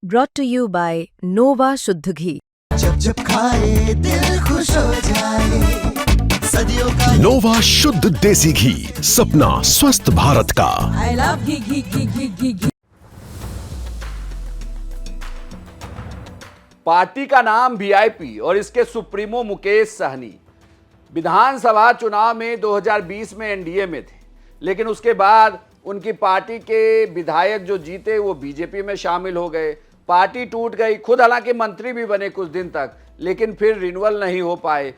brought to you by Nova शुद्ध घी। जब जब खाए दिल खुश हो जाए, सदियों का नोवा शुद्ध देसी घी, सपना स्वस्थ भारत का। I love ghee ghee ghee ghee ghee ghee. Party का नाम वीआईपी और इसके सुप्रीमो मुकेश सहनी विधानसभा चुनाव में 2020 में एनडीए में थे, लेकिन उसके बाद उनकी पार्टी के विधायक जो जीते वो बीजेपी में शामिल हो गए। पार्टी टूट गई। खुद हालांकि मंत्री भी बने कुछ दिन तक, लेकिन फिर रिन्यूअल नहीं हो पाए।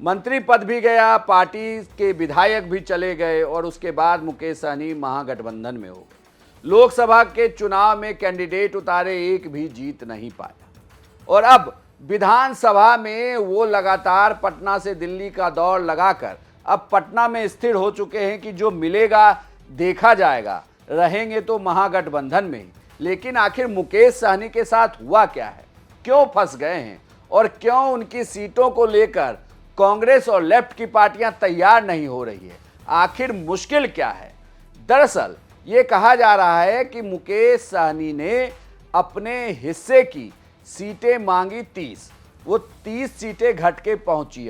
मंत्री पद भी गया, पार्टी के विधायक भी चले गए और उसके बाद मुकेश सहनी महागठबंधन में हो गए। लोकसभा के चुनाव में कैंडिडेट उतारे, एक भी जीत नहीं पाया और अब विधानसभा में वो लगातार पटना से दिल्ली का दौड़ लगाकर अब पटना में स्थिर हो चुके हैं कि जो मिलेगा देखा जाएगा, रहेंगे तो महागठबंधन में ही। लेकिन आखिर मुकेश सहनी के साथ हुआ क्या है, क्यों फंस गए हैं और क्यों उनकी सीटों को लेकर कांग्रेस और लेफ्ट की पार्टियां तैयार नहीं हो रही है, आखिर मुश्किल क्या है। दरअसल ये कहा जा रहा है कि मुकेश सहनी ने अपने हिस्से की सीटें मांगी 30, वो 30 सीटें घट के पहुंची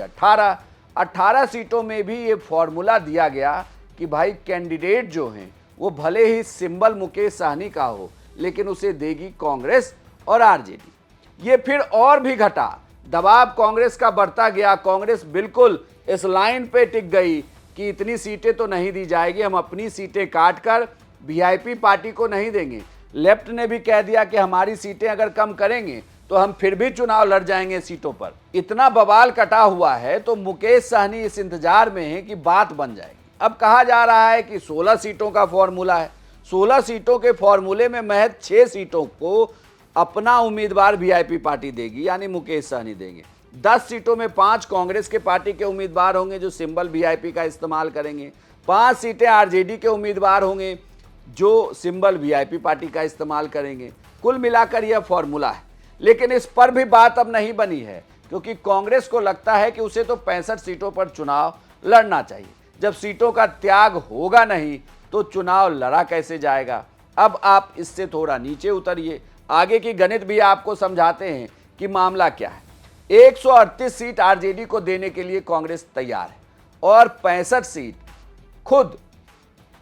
18 सीटों में भी ये फॉर्मूला दिया गया कि भाई कैंडिडेट जो हैं वो भले ही सिंबल मुकेश सहनी का हो, लेकिन उसे देगी कांग्रेस और आरजेडी। ये फिर और भी घटा, दबाव कांग्रेस का बढ़ता गया। कांग्रेस बिल्कुल इस लाइन पे टिक गई कि इतनी सीटें तो नहीं दी जाएगी, हम अपनी सीटें काट कर वीआईपी पार्टी को नहीं देंगे। लेफ्ट ने भी कह दिया कि हमारी सीटें अगर कम करेंगे तो हम फिर भी चुनाव लड़ जाएंगे सीटों पर। इतना बवाल कटा हुआ है तो मुकेश सहनी इस इंतजार में है कि बात बन जाएगी। अब कहा जा रहा है कि 16 सीटों का फॉर्मूला है। 16 सीटों के फॉर्मूले में महज 6 सीटों को अपना उम्मीदवार वीआईपी पार्टी देगी, यानी मुकेश सहनी देंगे। 10 सीटों में 5 कांग्रेस के पार्टी के उम्मीदवार होंगे जो सिंबल वीआईपी का इस्तेमाल करेंगे। 5 सीटें आरजेडी के उम्मीदवार होंगे जो सिंबल वीआईपी पार्टी का इस्तेमाल करेंगे। कुल मिलाकर यह फॉर्मूला है, लेकिन इस पर भी बात अब नहीं बनी है, क्योंकि कांग्रेस को लगता है कि उसे तो 65 सीटों पर चुनाव लड़ना चाहिए। जब सीटों का त्याग होगा नहीं तो चुनाव लड़ा कैसे जाएगा। अब आप इससे थोड़ा नीचे उतरिए, आगे की गणित भी आपको समझाते हैं कि मामला क्या है। 138 सीट आरजेडी को देने के लिए कांग्रेस तैयार है और 65 सीट खुद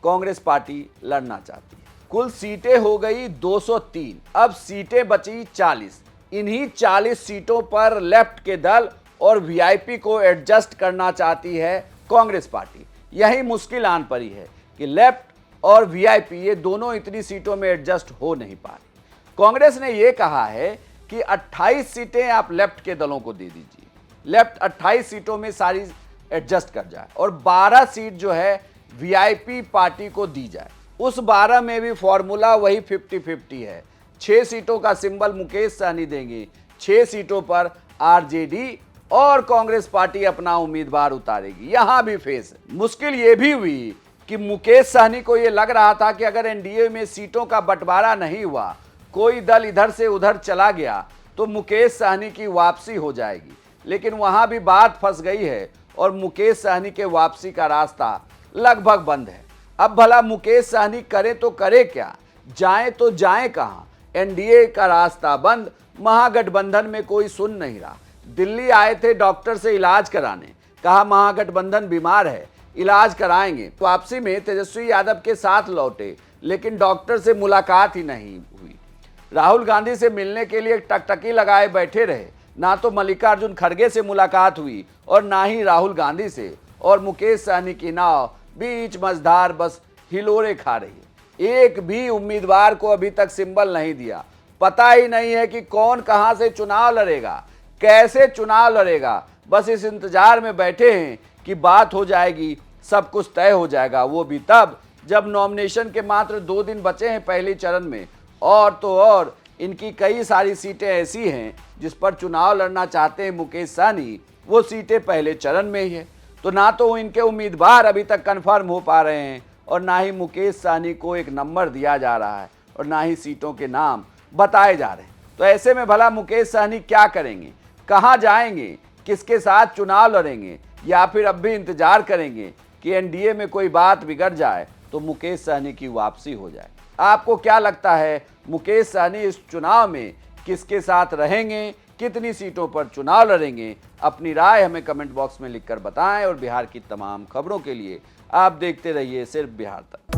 कांग्रेस पार्टी लड़ना चाहती है। कुल सीटें हो गई 203, अब सीटें बची 40। इन्हीं 40 सीटों पर लेफ्ट के दल और वीआईपी को एडजस्ट करना चाहती है कांग्रेस पार्टी। यही मुश्किल आन पड़ी है कि लेफ्ट और वीआईपी ये दोनों इतनी सीटों में एडजस्ट हो नहीं पा रही। कांग्रेस ने यह कहा है कि 28 सीटें आप लेफ्ट के दलों को दे दीजिए, लेफ्ट 28 सीटों में सारी एडजस्ट कर जाए और 12 सीट जो है वीआईपी पार्टी को दी जाए। उस 12 में भी फॉर्मूला वही 50-50 है। 6 सीटों का सिंबल मुकेश सहनी देंगे, 6 सीटों पर आरजेडी और कांग्रेस पार्टी अपना उम्मीदवार उतारेगी। यहां भी फेस है। मुश्किल यह भी हुई कि मुकेश सहनी को यह लग रहा था कि अगर एनडीए में सीटों का बंटवारा नहीं हुआ, कोई दल इधर से उधर चला गया तो मुकेश सहनी की वापसी हो जाएगी। लेकिन वहां भी बात फंस गई है और मुकेश सहनी के वापसी का रास्ता लगभग बंद है। अब भला मुकेश सहनी करे तो करे क्या, जाए तो जाए कहां। एनडीए का रास्ता बंद, महागठबंधन में कोई सुन नहीं रहा। दिल्ली आए थे डॉक्टर से इलाज कराने, कहा महागठबंधन बीमार है, इलाज कराएंगे। वापसी में तेजस्वी यादव के साथ लौटे, लेकिन डॉक्टर से मुलाकात ही नहीं हुई। राहुल गांधी से मिलने के लिए टकटकी लगाए बैठे रहे, ना तो मल्लिकार्जुन खड़गे से मुलाकात हुई और ना ही राहुल गांधी से। और मुकेश सहनी की नाव बीच मझधार बस हिलोरे खा रही है। एक भी उम्मीदवार को अभी तक सिंबल नहीं दिया। पता ही नहीं है कि कौन कहां से चुनाव लड़ेगा, कैसे चुनाव लड़ेगा। बस इस इंतजार में बैठे हैं कि बात हो जाएगी, सब कुछ तय हो जाएगा। वो भी तब जब नॉमिनेशन के मात्र 2 दिन बचे हैं पहले चरण में। और तो और इनकी कई सारी सीटें ऐसी हैं जिस पर चुनाव लड़ना चाहते हैं मुकेश सहनी, वो सीटें पहले चरण में ही है। तो ना तो इनके उम्मीदवार अभी तक कंफर्म हो पा रहे हैं और ना ही मुकेश सहनी को एक नंबर दिया जा रहा है और ना ही सीटों के नाम बताए जा रहे हैं। तो ऐसे में भला मुकेश सहनी क्या करेंगे, कहां जाएंगे, किसके साथ चुनाव लड़ेंगे, या फिर अब भी इंतजार करेंगे कि एनडीए में कोई बात बिगड़ जाए तो मुकेश सहनी की वापसी हो जाए। आपको क्या लगता है, मुकेश सहनी इस चुनाव में किसके साथ रहेंगे, कितनी सीटों पर चुनाव लड़ेंगे, अपनी राय हमें कमेंट बॉक्स में लिखकर बताएं। और बिहार की तमाम खबरों के लिए आप देखते रहिए सिर्फ बिहार तक।